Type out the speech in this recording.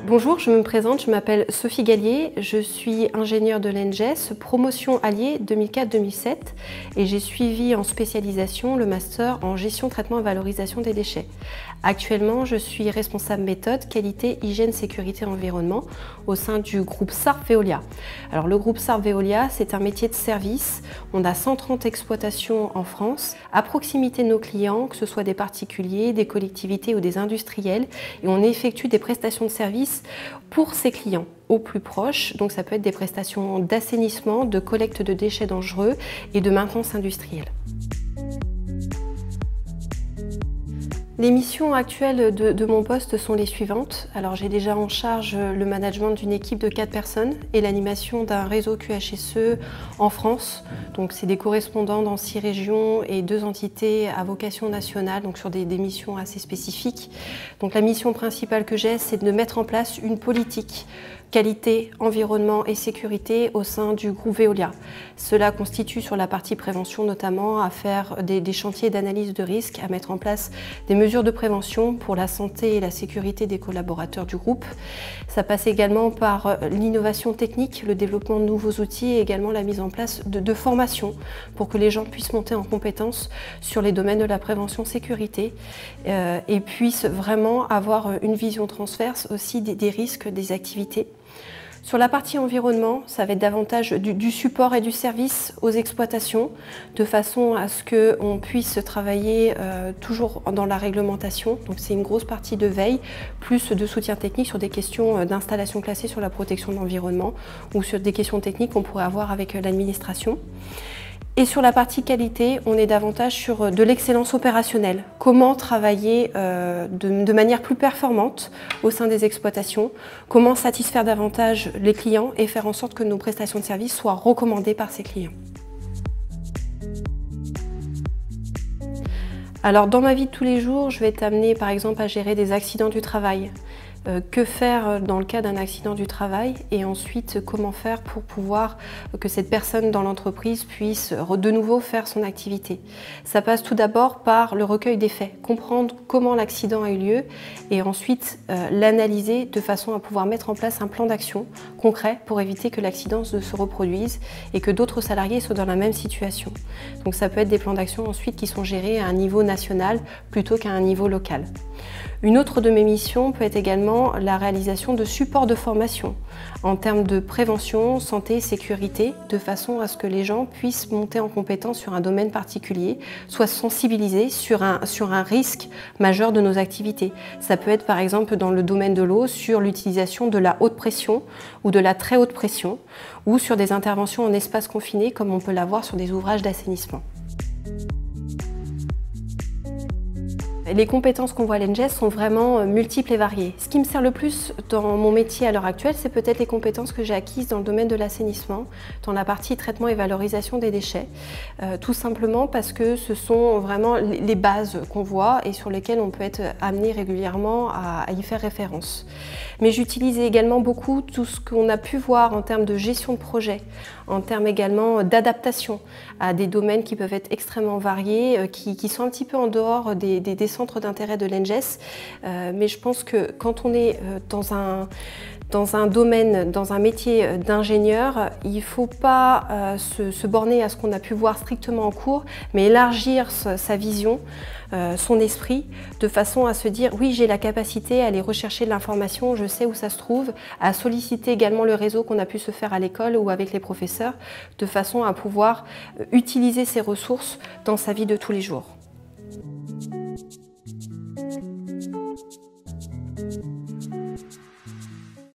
Bonjour, je me présente, je m'appelle Sophie Gallier, je suis ingénieure de l'ENGES, promotion alliée 2004-2007 et j'ai suivi en spécialisation le master en gestion, traitement et valorisation des déchets. Actuellement, je suis responsable méthode, qualité, hygiène, sécurité, environnement au sein du groupe Sarp Veolia. Alors le groupe Sarp Veolia, c'est un métier de service. On a 130 exploitations en France, à proximité de nos clients, que ce soit des particuliers, des collectivités ou des industriels, et on effectue des prestations de services pour ces clients au plus proche. Donc ça peut être des prestations d'assainissement, de collecte de déchets dangereux et de maintenance industrielle. Les missions actuelles de mon poste sont les suivantes. Alors j'ai déjà en charge le management d'une équipe de 4 personnes et l'animation d'un réseau QHSE en France. Donc c'est des correspondants dans 6 régions et 2 entités à vocation nationale, donc sur des missions assez spécifiques. Donc la mission principale que j'ai, c'est de mettre en place une politique qualité, environnement et sécurité au sein du groupe Veolia. Cela constitue sur la partie prévention notamment à faire des chantiers d'analyse de risque, à mettre en place des mesures de prévention pour la santé et la sécurité des collaborateurs du groupe. Ça passe également par l'innovation technique, le développement de nouveaux outils et également la mise en place de formations pour que les gens puissent monter en compétences sur les domaines de la prévention sécurité et puissent vraiment avoir une vision transverse aussi des risques des activités. Sur la partie environnement, ça va être davantage du support et du service aux exploitations, de façon à ce qu'on puisse travailler toujours dans la réglementation. Donc c'est une grosse partie de veille, plus de soutien technique sur des questions d'installation classée sur la protection de l'environnement ou sur des questions techniques qu'on pourrait avoir avec l'administration. Et sur la partie qualité, on est davantage sur de l'excellence opérationnelle. Comment travailler de manière plus performante au sein des exploitations, comment satisfaire davantage les clients et faire en sorte que nos prestations de services soient recommandées par ces clients. Alors dans ma vie de tous les jours, je vais être amenée par exemple à gérer des accidents du travail. Que faire dans le cas d'un accident du travail et ensuite comment faire pour pouvoir que cette personne dans l'entreprise puisse de nouveau faire son activité. Ça passe tout d'abord par le recueil des faits, comprendre comment l'accident a eu lieu et ensuite l'analyser de façon à pouvoir mettre en place un plan d'action concret pour éviter que l'accident ne se reproduise et que d'autres salariés soient dans la même situation. Donc ça peut être des plans d'action ensuite qui sont gérés à un niveau national plutôt qu'à un niveau local. Une autre de mes missions peut être également la réalisation de supports de formation en termes de prévention, santé, sécurité, de façon à ce que les gens puissent monter en compétence sur un domaine particulier, soient sensibilisés sur un risque majeur de nos activités. Ça peut être par exemple dans le domaine de l'eau sur l'utilisation de la haute pression ou de la très haute pression ou sur des interventions en espace confiné comme on peut l'avoir sur des ouvrages d'assainissement. Les compétences qu'on voit à l'ENGES sont vraiment multiples et variées. Ce qui me sert le plus dans mon métier à l'heure actuelle, c'est peut-être les compétences que j'ai acquises dans le domaine de l'assainissement, dans la partie traitement et valorisation des déchets. Tout simplement parce que ce sont vraiment les bases qu'on voit et sur lesquelles on peut être amené régulièrement à y faire référence. Mais j'utilise également beaucoup tout ce qu'on a pu voir en termes de gestion de projet, en termes également d'adaptation à des domaines qui peuvent être extrêmement variés, qui sont un petit peu en dehors des centres d'intérêt de l'ENGES. Mais je pense que quand on est dans un domaine, dans un métier d'ingénieur, il ne faut pas se borner à ce qu'on a pu voir strictement en cours, mais élargir sa vision, son esprit, de façon à se dire oui, j'ai la capacité à aller rechercher de l'information, je sais où ça se trouve, à solliciter également le réseau qu'on a pu se faire à l'école ou avec les professeurs, de façon à pouvoir utiliser ces ressources dans sa vie de tous les jours.